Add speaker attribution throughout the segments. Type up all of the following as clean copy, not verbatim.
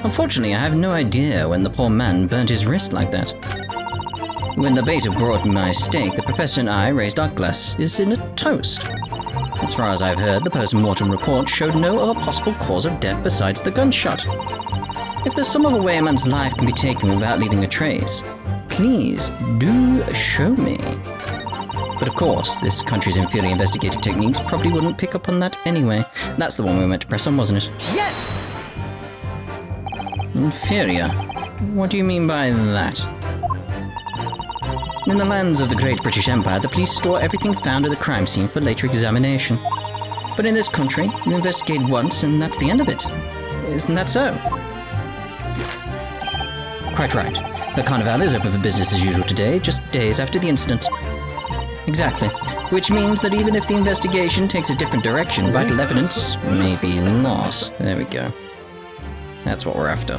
Speaker 1: Unfortunately, I have no idea when the poor man burnt his wrist like that. When the beta brought my steak, the professor and I raised our glasses in a toast. As far as I've heard, the post-mortem report showed no other possible cause of death besides the gunshot. If there's some other way a man's life can be taken without leaving a trace, please do show me. But of course, this country's inferior investigative techniques probably wouldn't pick up on that anyway. That's the one we were meant to press on, wasn't it?
Speaker 2: Yes!
Speaker 1: Inferior? What do you mean by that? In the lands of the Great British Empire, the police store everything found at the crime scene for later examination. But in this country, you investigate once and that's the end of it. Isn't that so? Quite right. The Carnival is open for business as usual today, just days after the incident. Exactly. Which means that even if the investigation takes a different direction, vital evidence may be lost. There we go. That's what we're after.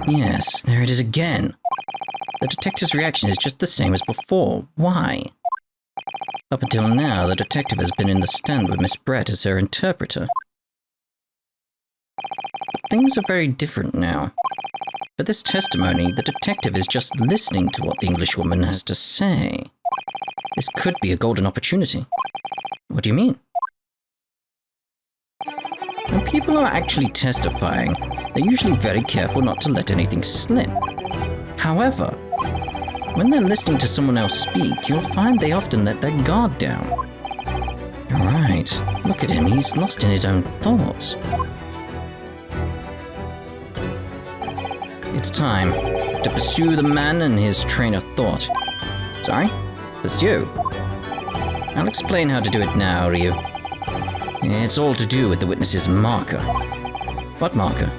Speaker 1: Yes, there it is again. The detective's reaction is just the same as before. Why? Up until now, the detective has been in the stand with Miss Brett as her interpreter. But things are very different now. For this testimony, the detective is just listening to what the Englishwoman has to say. This could be a golden opportunity. What do you mean? When people are actually testifying, they're usually very careful not to let anything slip. However, when they're listening to someone else speak, you'll find they often let their guard down. Right, look at him, he's lost in his own thoughts. It's time to pursue the man and his train of thought. Sorry? Pursue? I'll explain how to do it now, Ryu. It's all to do with the witness's marker. What marker?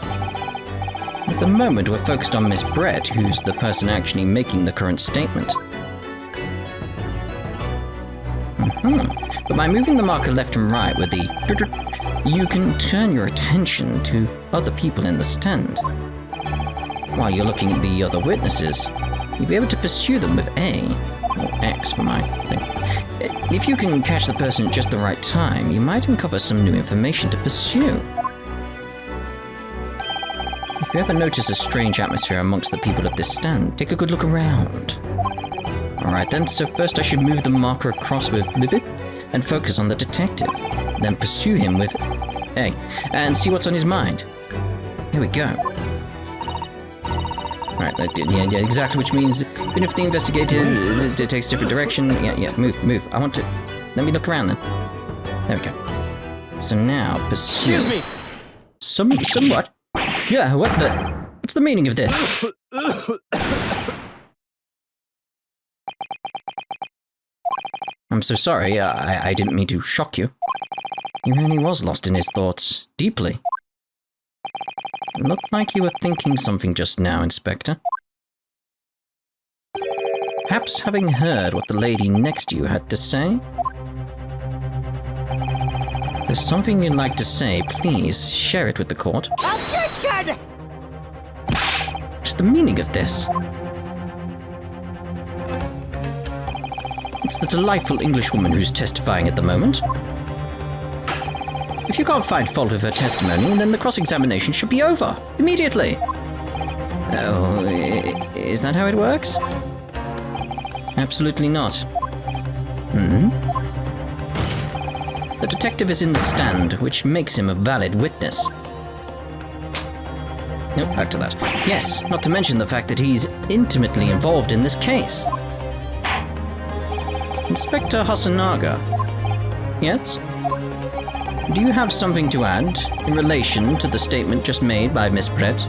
Speaker 1: At the moment, we're focused on Miss Brett, who's the person actually making the current statement. But by moving the marker left and right with the you can turn your attention to other people in the stand. While you're looking at the other witnesses, you'll be able to pursue them with A, or X for my thing. If you can catch the person at just the right time, you might uncover some new information to pursue. If you ever notice a strange atmosphere amongst the people of this stand, take a good look around. Alright then, so first I should move the marker across with Bip and focus on the detective. Then pursue him with A, and see what's on his mind. Here we go. Alright, yeah, exactly, which means even if the investigator takes a different direction, move. I want to... Let me look around then. There we go. So now, pursue...
Speaker 2: Excuse me!
Speaker 1: Somewhat? Yeah, what the... What's the meaning of this? I'm so sorry, I didn't mean to shock you. He really was lost in his thoughts, deeply. It looked like you were thinking something just now, Inspector. Perhaps having heard what the lady next to you had to say? If there's something you'd like to say, please share it with the court.
Speaker 2: Objection!
Speaker 1: What's the meaning of this? It's the delightful Englishwoman who's testifying at the moment. If you can't find fault with her testimony, then the cross-examination should be over, immediately. Oh, is that how it works? Absolutely not. The detective is in the stand, which makes him a valid witness. Nope, back to that. Yes, not to mention the fact that he's intimately involved in this case. Inspector Hasanaga. Yes? Do you have something to add in relation to the statement just made by Miss Brett?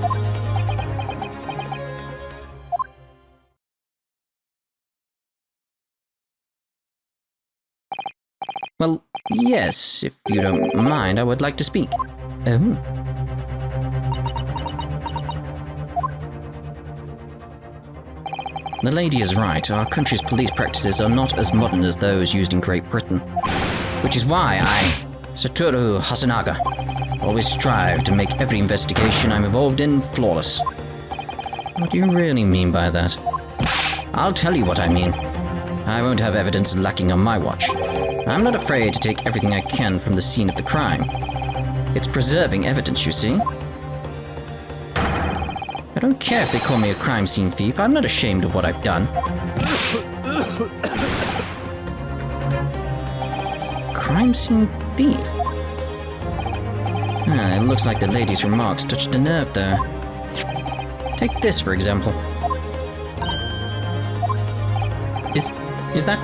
Speaker 1: Well, yes, if you don't mind, I would like to speak. Oh. The lady is right. Our country's police practices are not as modern as those used in Great Britain. Which is why I, Satoru Hasanaga, always strive to make every investigation I'm involved in flawless. What do you really mean by that? I'll tell you what I mean. I won't have evidence lacking on my watch. I'm not afraid to take everything I can from the scene of the crime. It's preserving evidence, you see. I don't care if they call me a crime scene thief. I'm not ashamed of what I've done. Crime scene thief? Ah, it looks like the lady's remarks touched a nerve there. Take this, for example. Is that...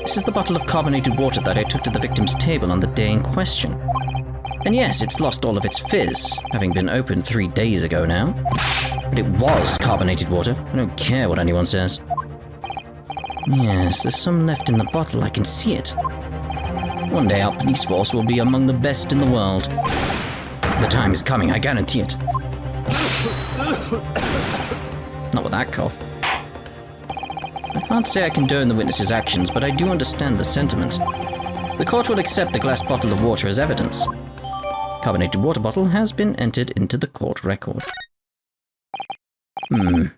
Speaker 1: This is the bottle of carbonated water that I took to the victim's table on the day in question. And yes, it's lost all of its fizz, having been opened 3 days ago now. But it was carbonated water. I don't care what anyone says. Yes, there's some left in the bottle. I can see it. One day our police force will be among the best in the world. The time is coming, I guarantee it. Not with that cough. I can't say I condone the witness's actions, but I do understand the sentiment. The court will accept the glass bottle of water as evidence. Carbonated water bottle has been entered into the court record.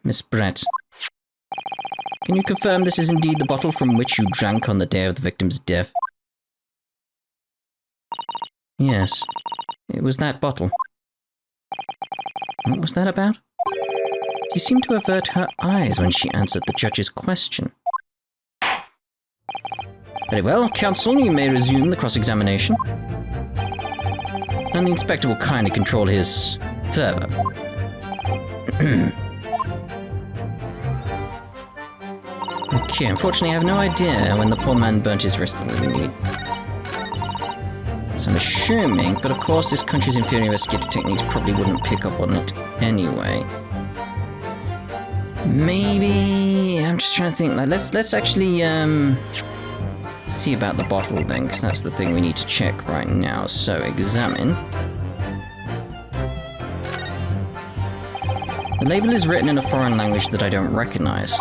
Speaker 1: Miss Brett. Can you confirm this is indeed the bottle from which you drank on the day of the victim's death? Yes, it was that bottle. What was that about? She seemed to avert her eyes when she answered the judge's question. Very well, counsel, you may resume the cross-examination. And the inspector will kindly control his fervor. Okay, unfortunately I have no idea when the poor man burnt his wrist. So I'm assuming, but of course this country's inferior investigative techniques probably wouldn't pick up on it anyway. Maybe... I'm just trying to think, like, let's actually, see about the bottle then, because that's the thing we need to check right now. So, examine. The label is written in a foreign language that I don't recognize.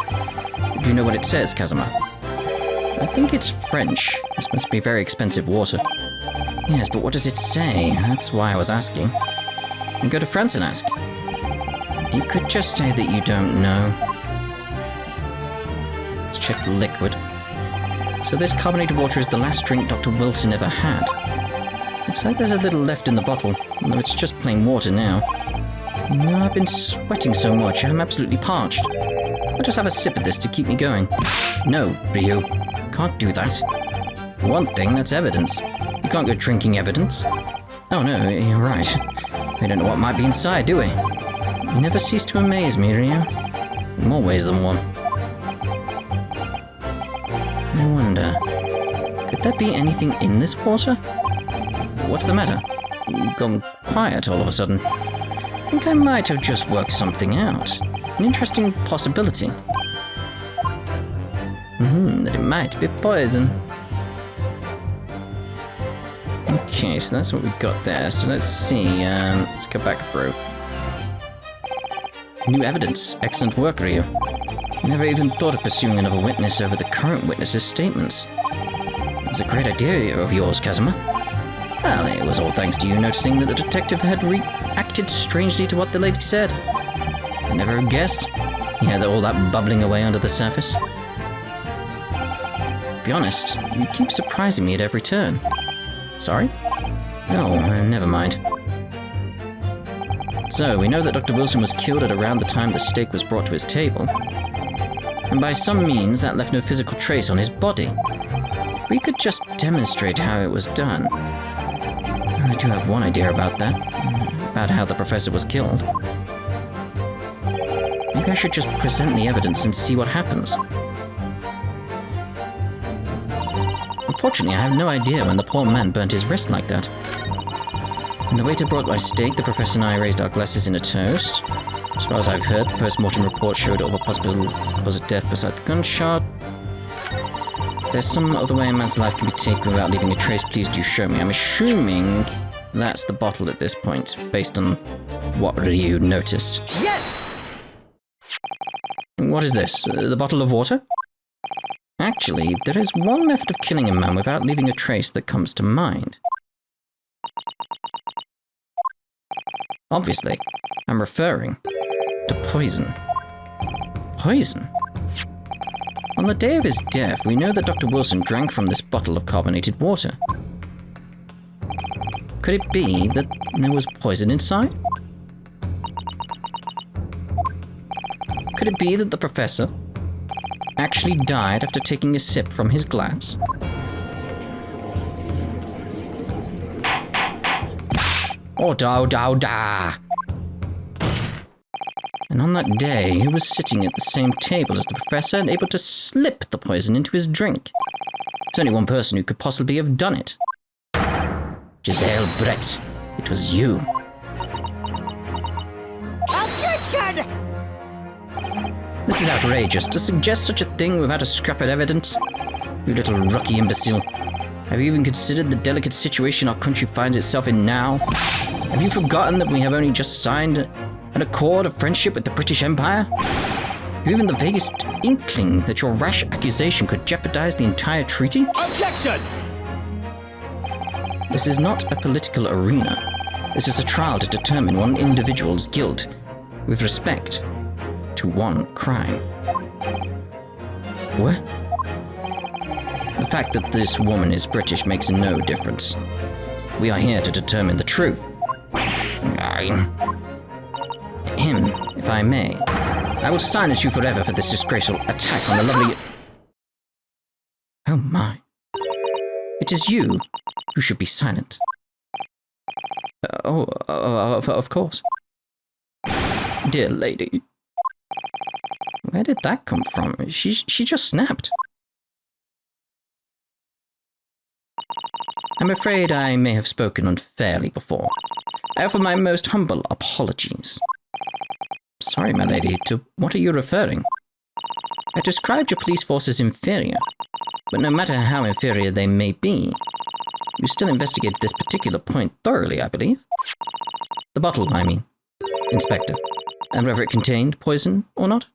Speaker 1: Do you know what it says, Kazuma? I think it's French. This must be very expensive water. Yes, but what does it say? That's why I was asking. And go to France and ask. You could just say that you don't know. Let's check the liquid. So this carbonated water is the last drink Dr. Wilson ever had. Looks like there's a little left in the bottle, although it's just plain water now. No, I've been sweating so much, I'm absolutely parched. I'll just have a sip of this to keep me going. No, Ryu, can't do that. For one thing, that's evidence. You can't go drinking evidence. Oh no, you're right. We don't know what might be inside, do we? You never cease to amaze me, Ryu. In more ways than one. I wonder, could there be anything in this water? What's the matter? You've gone quiet all of a sudden. I think I might have just worked something out. An interesting possibility. That it might be poison. Okay, so that's what we've got there. So let's see, let's go back through. New evidence. Excellent work, Ryu. Never even thought of pursuing another witness over the current witness's statements. It was a great idea of yours, Kazuma. Well, it was all thanks to you noticing that the detective had reacted strangely to what the lady said. I never guessed he had all that bubbling away under the surface. To be honest, you keep surprising me at every turn. Sorry? No, never mind. So, we know that Dr. Wilson was killed at around the time the steak was brought to his table. And by some means, that left no physical trace on his body. We could just demonstrate how it was done. I do have one idea about that. About how the professor was killed. Maybe I should just present the evidence and see what happens. Unfortunately, I have no idea when the poor man burnt his wrist like that. When the waiter brought my steak, the professor and I raised our glasses in a toast. As far as I've heard, the post-mortem report showed all the possible cause of death beside the gunshot. There's some other way a man's life can be taken without leaving a trace. Please do show me. I'm assuming that's the bottle at this point, based on what Ryu noticed.
Speaker 2: Yes!
Speaker 1: What is this? The bottle of water? Actually, there is one method of killing a man without leaving a trace that comes to mind. Obviously, I'm referring to poison. Poison? On the day of his death, we know that Dr. Wilson drank from this bottle of carbonated water. Could it be that there was poison inside? Could it be that the professor actually died after taking a sip from his glass? Da. And on that day, he was sitting at the same table as the professor and able to slip the poison into his drink. There's only one person who could possibly have done it. Giselle Brett, it was you.
Speaker 2: Objection!
Speaker 1: This is outrageous. To suggest such a thing without a scrap of evidence? You little rookie imbecile. Have you even considered the delicate situation our country finds itself in now? Have you forgotten that we have only just signed an accord of friendship with the British Empire? Have you even the vaguest inkling that your rash accusation could jeopardize the entire treaty?
Speaker 2: Objection!
Speaker 1: This is not a political arena. This is a trial to determine one individual's guilt with respect to one crime. What? The fact that this woman is British makes no difference. We are here to determine the truth. Him, if I may. I will silence you forever for this disgraceful attack on the lovely... Oh my. It is you who should be silent. Of course. Dear lady. Where did that come from? She just snapped. I'm afraid I may have spoken unfairly before. I offer my most humble apologies. Sorry, my lady, to what are you referring? I described your police force as inferior, but no matter how inferior they may be, you still investigated this particular point thoroughly, I believe. The bottle, I mean, Inspector, and whether it contained poison or not.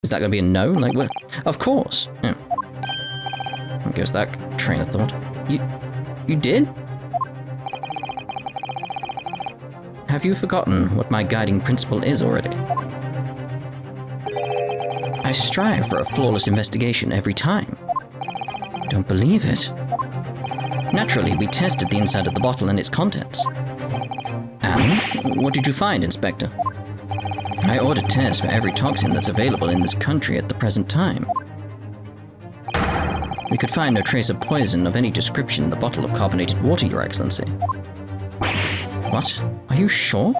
Speaker 1: Is that going to be a no? Like, what? Of course. Yeah. There goes that train of thought. You did? Have you forgotten what my guiding principle is already? I strive for a flawless investigation every time. Don't believe it. Naturally, we tested the inside of the bottle and its contents. And what did you find, Inspector? I ordered tests for every toxin that's available in this country at the present time. We could find no trace of poison of any description in the bottle of carbonated water, Your Excellency. What? Are you sure?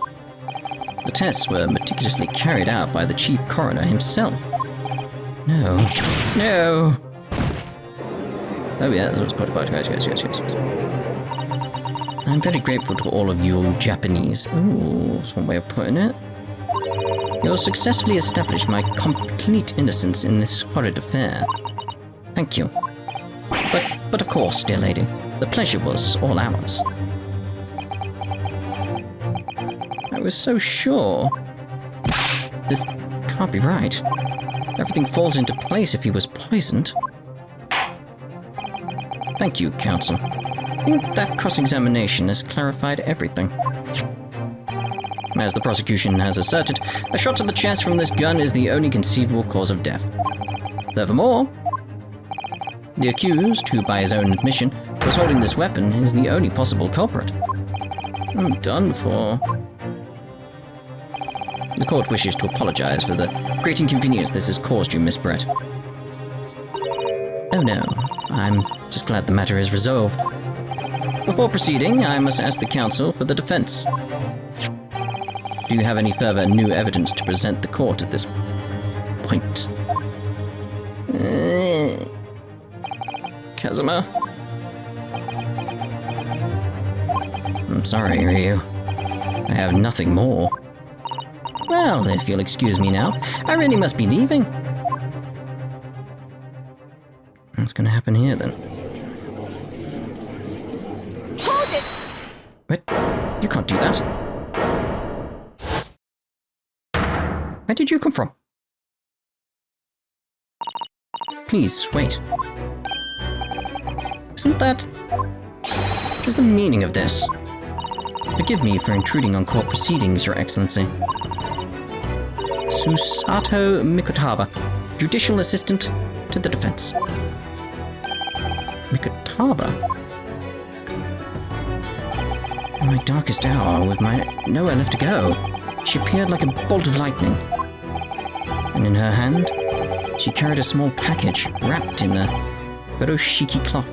Speaker 1: The tests were meticulously carried out by the chief coroner himself. No. No! Oh yeah, that's what's quite about. Yes. I'm very grateful to all of you Japanese. Ooh, that's one way of putting it. You successfully established my complete innocence in this horrid affair. Thank you. But of course, dear lady, the pleasure was all ours. I was so sure. This can't be right. Everything falls into place if he was poisoned. Thank you, counsel. I think that cross-examination has clarified everything. As the prosecution has asserted, a shot to the chest from this gun is the only conceivable cause of death. Furthermore, the accused, who by his own admission was holding this weapon, is the only possible culprit. I'm done for. The court wishes to apologize for the great inconvenience this has caused you, Miss Brett. Oh no, I'm just glad the matter is resolved. Before proceeding, I must ask the counsel for the defense. Do you have any further new evidence to present the court at this point? Kazuma? I'm sorry, Ryu. I have nothing more. Well, if you'll excuse me now, I really must be leaving. What's going to happen here, then?
Speaker 2: Hold it!
Speaker 1: What? You can't do that. Where did you come from? Please, wait. Isn't that... What is the meaning of this? Forgive me for intruding on court proceedings, Your Excellency. Susato Mikotaba, Judicial Assistant to the Defense. Mikotaba? harbor. In my darkest hour, with nowhere left to go, she appeared like a bolt of lightning. And in her hand, she carried a small package wrapped in a furoshiki cloth.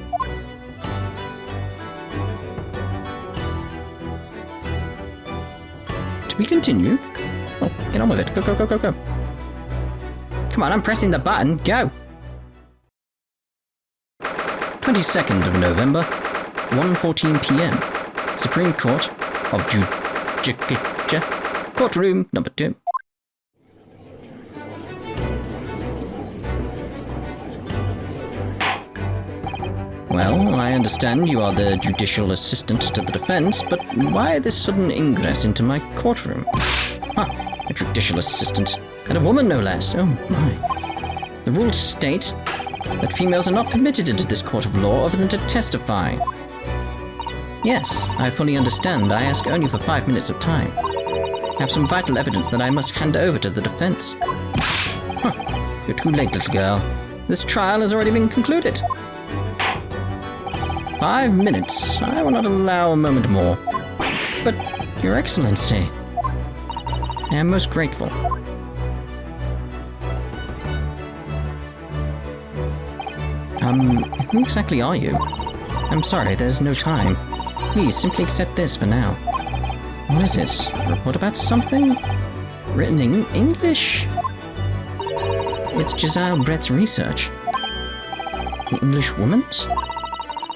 Speaker 1: Do we continue? Oh, get on with it. Go, go, go, go, go. Come on, I'm pressing the button. Go! 22nd of November, 1:14 p.m. Supreme Court of Judicature, Courtroom number 2. Well, I understand you are the judicial assistant to the defense, but why this sudden ingress into my courtroom? A judicial assistant, and a woman no less. Oh my. The rules state that females are not permitted into this court of law other than to testify. Yes, I fully understand. I ask only for 5 minutes of time. I have some vital evidence that I must hand over to the defense. You're too late, little girl. This trial has already been concluded. 5 minutes. I will not allow a moment more. But, Your Excellency, I am most grateful. Who exactly are you? I'm sorry, there's no time. Please, simply accept this for now. What is it? A report about something? Written in English? It's Giselle Brett's research. The English woman's?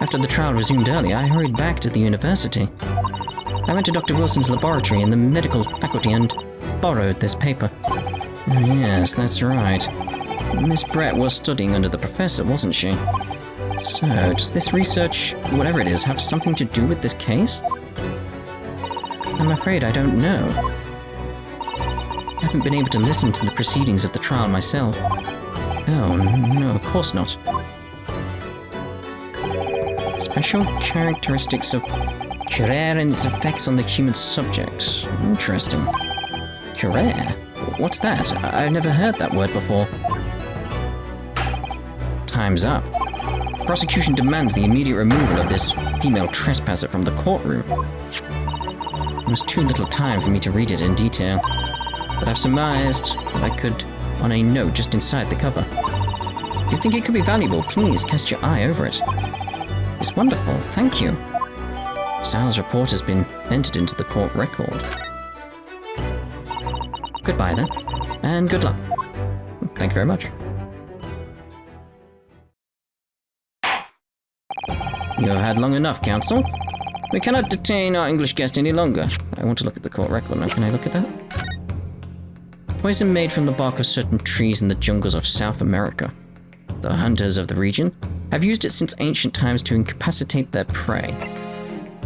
Speaker 1: After the trial resumed early, I hurried back to the university. I went to Dr. Wilson's laboratory in the medical faculty and borrowed this paper. Oh, yes, that's right. Miss Brett was studying under the professor, wasn't she? So, does this research, whatever it is, have something to do with this case? I'm afraid I don't know. I haven't been able to listen to the proceedings of the trial myself. Oh, no, of course not. Special characteristics of Curer and its effects on the human subjects. Interesting. Curer? What's that? I've never heard that word before. Time's up. Prosecution demands the immediate removal of this female trespasser from the courtroom. There was too little time for me to read it in detail, but I've surmised what I could on a note just inside the cover. If you think it could be valuable, please cast your eye over it. It's wonderful, thank you. Sal's report has been entered into the court record. Goodbye then, and good luck. Thank you very much. You have had long enough, counsel. We cannot detain our English guest any longer. I want to look at the court record now. Can I look at that? Poison made from the bark of certain trees in the jungles of South America. The hunters of the region have used it since ancient times to incapacitate their prey.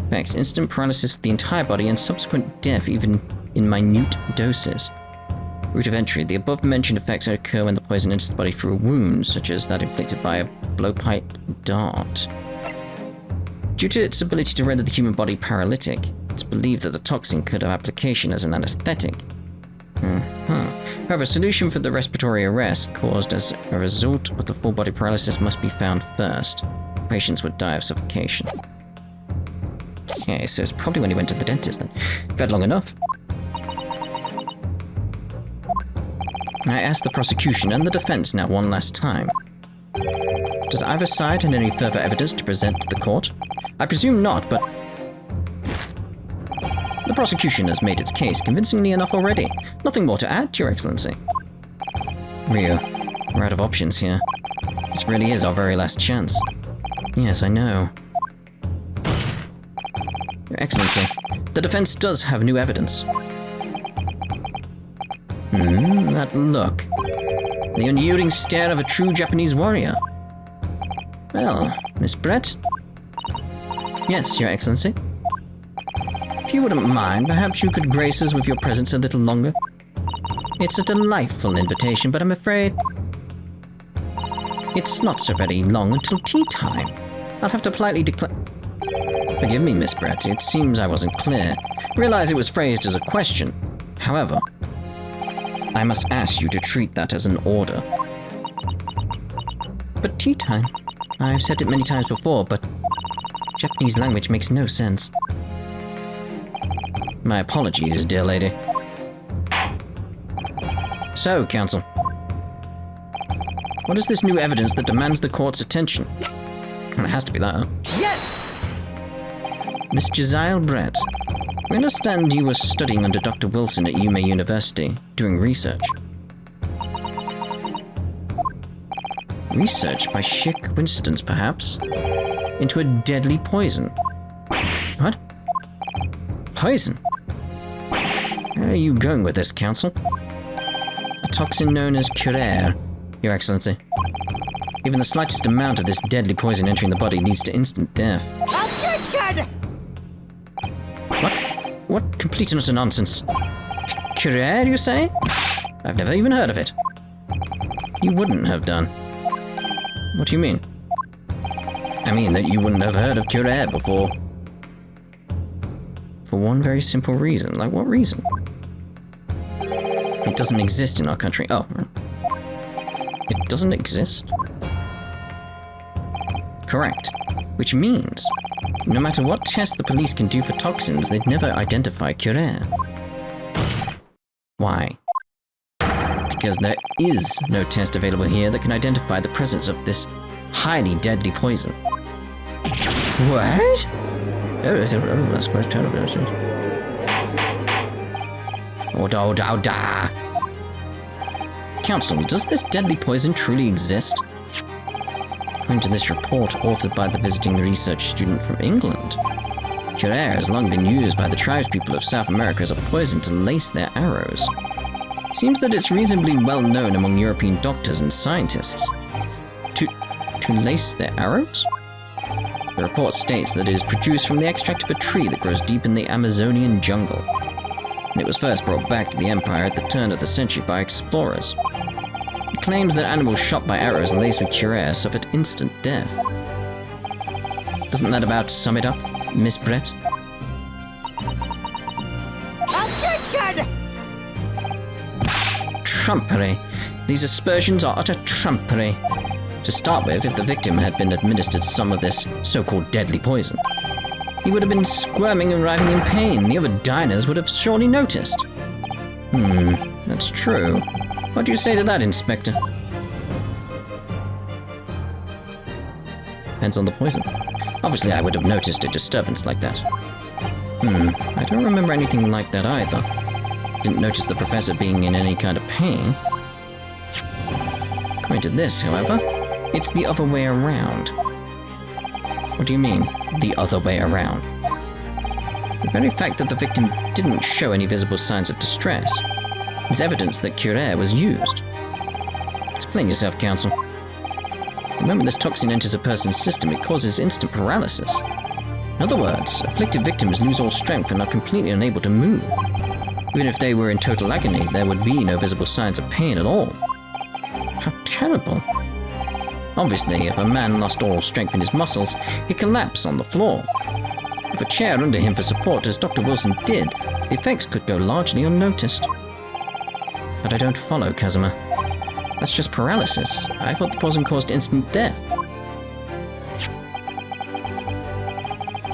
Speaker 1: Effects instant paralysis of the entire body and subsequent death even in minute doses. Route of entry. The above-mentioned effects occur when the poison enters the body through a wound, such as that inflicted by a blowpipe dart. Due to its ability to render the human body paralytic, it's believed that the toxin could have application as an anesthetic. However, a solution for the respiratory arrest caused as a result of the full-body paralysis must be found first. Patients would die of suffocation. Okay, so it's probably when he went to the dentist then. You've had long enough. I asked the prosecution and the defense now one last time. Does either side have any further evidence to present to the court? I presume not, but... The prosecution has made its case convincingly enough already. Nothing more to add, Your Excellency. Ryu, we're out of options here. This really is our very last chance. Yes, I know. Your Excellency, the defense does have new evidence. That look. The unyielding stare of a true Japanese warrior. Well, Miss Brett? Yes, Your Excellency? If you wouldn't mind, perhaps you could grace us with your presence a little longer. It's a delightful invitation, but I'm afraid... it's not so very long until tea time. I'll have to politely declare... Forgive me, Miss Brett, it seems I wasn't clear. Realize it was phrased as a question. However, I must ask you to treat that as an order. But tea time? I've said it many times before, but Japanese language makes no sense. My apologies, dear lady. So, counsel. What is this new evidence that demands the court's attention? It has to be that.
Speaker 2: Yes!
Speaker 1: Miss Josiah Brett, we understand you were studying under Dr. Wilson at Yume University, doing research. Research by sheer coincidence, perhaps? Into a deadly poison. What? Poison? Where are you going with this, counsel? A toxin known as Curer, Your Excellency. Even the slightest amount of this deadly poison entering the body leads to instant death.
Speaker 2: Objection!
Speaker 1: What? What complete and utter nonsense? Curer, you say? I've never even heard of it. You wouldn't have done. What do you mean? I mean that you wouldn't have heard of Curer before. For one very simple reason. Like, what reason? It doesn't exist in our country. Oh. It doesn't exist? Correct. Which means, no matter what test the police can do for toxins, they'd never identify Curer. Why? Because there is no test available here that can identify the presence of this highly deadly poison. What? Oh, that's quite terrible, isn't it? Oh. Counsel, does this deadly poison truly exist? According to this report authored by the visiting research student from England, Curer has long been used by the tribespeople of South America as a poison to lace their arrows. Seems that it's reasonably well known among European doctors and scientists. To lace their arrows? The report states that it is produced from the extract of a tree that grows deep in the Amazonian jungle. And it was first brought back to the Empire at the turn of the century by explorers. It claims that animals shot by arrows laced with Curer suffered instant death. Doesn't that about sum it up, Miss Brett?
Speaker 2: Objection!
Speaker 1: Trumpery. These aspersions are utter trumpery. To start with, if the victim had been administered some of this so-called deadly poison, he would have been squirming and writhing in pain. The other diners would have surely noticed. That's true. What do you say to that, Inspector? Depends on the poison. Obviously, I would have noticed a disturbance like that. I don't remember anything like that either. Didn't notice the professor being in any kind of pain. According to this, however, it's the other way around. What do you mean, the other way around? The very fact that the victim didn't show any visible signs of distress is evidence that Curer was used. Explain yourself, counsel. The moment this toxin enters a person's system, it causes instant paralysis. In other words, afflicted victims lose all strength and are completely unable to move. Even if they were in total agony, there would be no visible signs of pain at all. How terrible. Obviously, if a man lost all strength in his muscles, he'd collapse on the floor. With a chair under him for support, as Dr. Wilson did, the effects could go largely unnoticed. But I don't follow, Kazuma. That's just paralysis. I thought the poison caused instant death.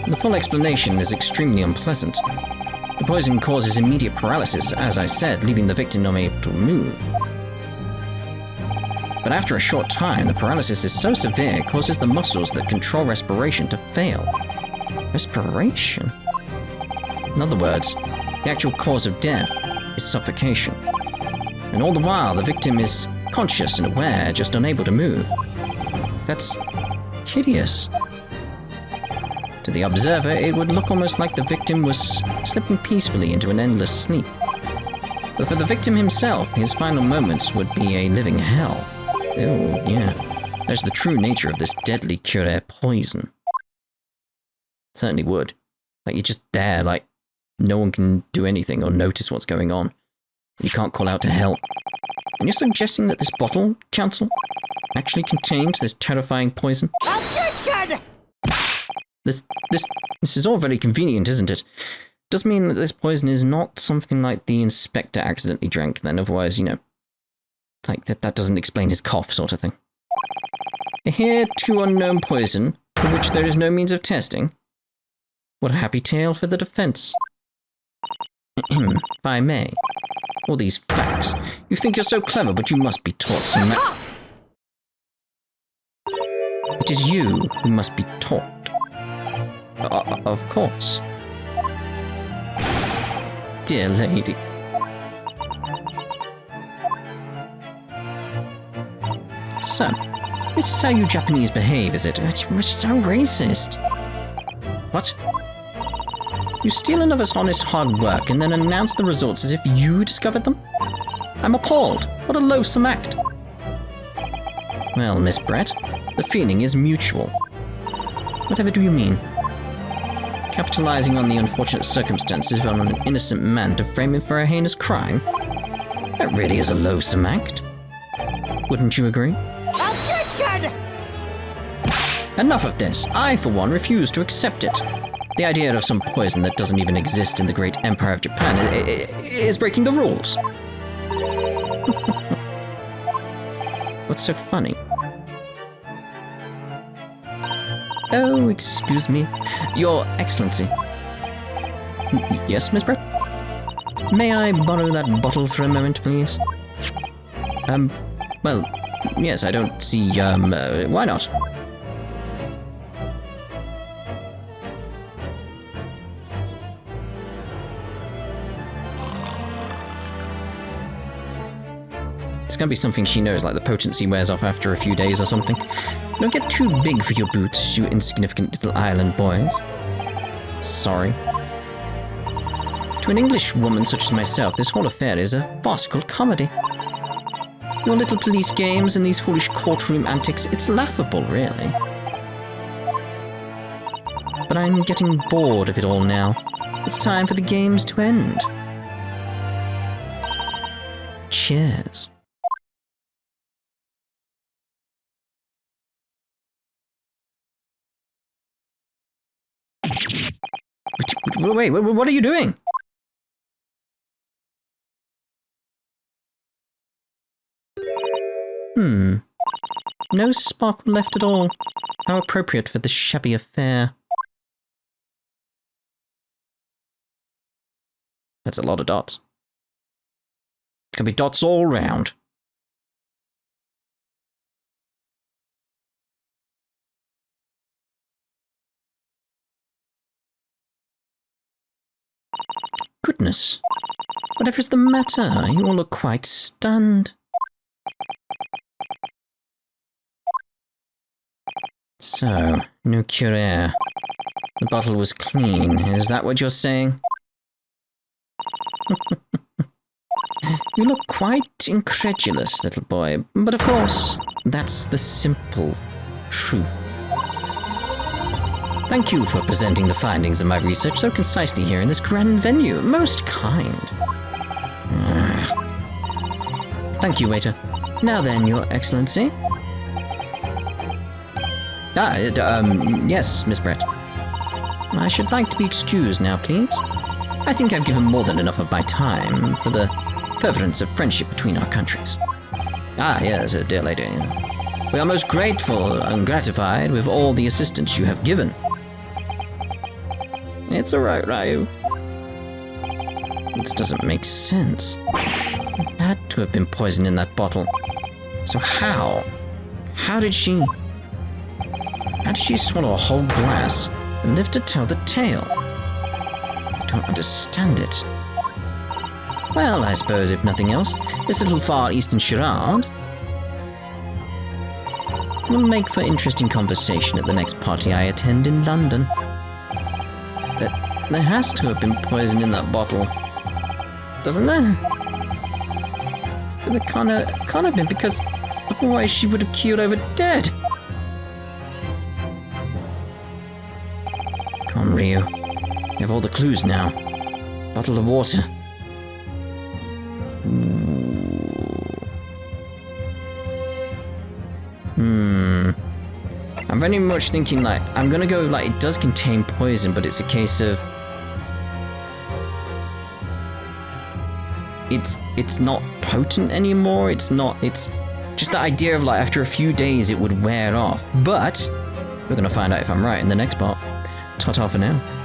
Speaker 1: The full explanation is extremely unpleasant. The poison causes immediate paralysis, as I said, leaving the victim unable to move. But after a short time, the paralysis is so severe it causes the muscles that control respiration to fail. Respiration? In other words, the actual cause of death is suffocation. And all the while, the victim is conscious and aware, just unable to move. That's hideous. To the observer, it would look almost like the victim was slipping peacefully into an endless sleep. But for the victim himself, his final moments would be a living hell. Oh, yeah. That's the true nature of this deadly Curer poison. Certainly would. Like, you're just there, like, no one can do anything or notice what's going on. You can't call out to help. And you're suggesting that this bottle, counsel, actually contains this terrifying poison?
Speaker 2: Objection!
Speaker 1: This is all very convenient, isn't it? Does mean that this poison is not something like the inspector accidentally drank, then otherwise, you know, like that doesn't explain his cough sort of thing. Here, 2 unknown poison, for which there is no means of testing. What a happy tale for the defense. If I may. All these facts. You think you're so clever, but you must be taught some It is you who must be taught. Of course. Dear lady. So, this is how you Japanese behave, is it? You're so racist. What? You steal another's honest hard work and then announce the results as if you discovered them? I'm appalled. What a loathsome act. Well, Miss Brett, the feeling is mutual. Whatever do you mean? Capitalizing on the unfortunate circumstances of an innocent man to frame him for a heinous crime? That really is a loathsome act. Wouldn't you agree?
Speaker 2: Objection!
Speaker 1: Enough of this. I, for one, refuse to accept it. The idea of some poison that doesn't even exist in the great empire of Japan is breaking the rules. What's so funny? Oh, excuse me. Your Excellency. Yes, Miss Brett? May I borrow that bottle for a moment, please? Well, yes, I don't see, why not? It's gonna be something she knows, like the potency wears off after a few days or something. Don't get too big for your boots, you insignificant little island boys. Sorry. To an English woman such as myself, this whole affair is a farcical comedy. Your little police games and these foolish courtroom antics, it's laughable, really. But I'm getting bored of it all now. It's time for the games to end. Cheers. Wait, what are you doing? No sparkle left at all. How appropriate for this shabby affair. That's a lot of dots. It's gonna be dots all round. Goodness. Whatever's the matter? You all look quite stunned. So, no cure. The bottle was clean. Is that what you're saying? You look quite incredulous, little boy. But of course, that's the simple truth. Thank you for presenting the findings of my research so concisely here in this grand venue. Most kind. Thank you, waiter. Now then, Your Excellency. Yes, Miss Brett. I should like to be excused now, please. I think I've given more than enough of my time for the furtherance of friendship between our countries. Yes, dear lady. We are most grateful and gratified with all the assistance you have given. It's alright, Ryu. This doesn't make sense. There had to have been poison in that bottle. So how? How did she swallow a whole glass and live to tell the tale? I don't understand it. Well, I suppose if nothing else, this little Far Eastern charade will make for interesting conversation at the next party I attend in London. There has to have been poison in that bottle, doesn't there? There can't have been, because otherwise she would have keeled over dead. Come on, Ryu. You have all the clues now. Bottle of water. I'm very much thinking, like, I'm gonna go, like, it does contain poison, but it's a case of... It's not potent anymore, it's just the idea of, like, after a few days it would wear off. But We're gonna find out if I'm right in the next part. Ta-ta for now.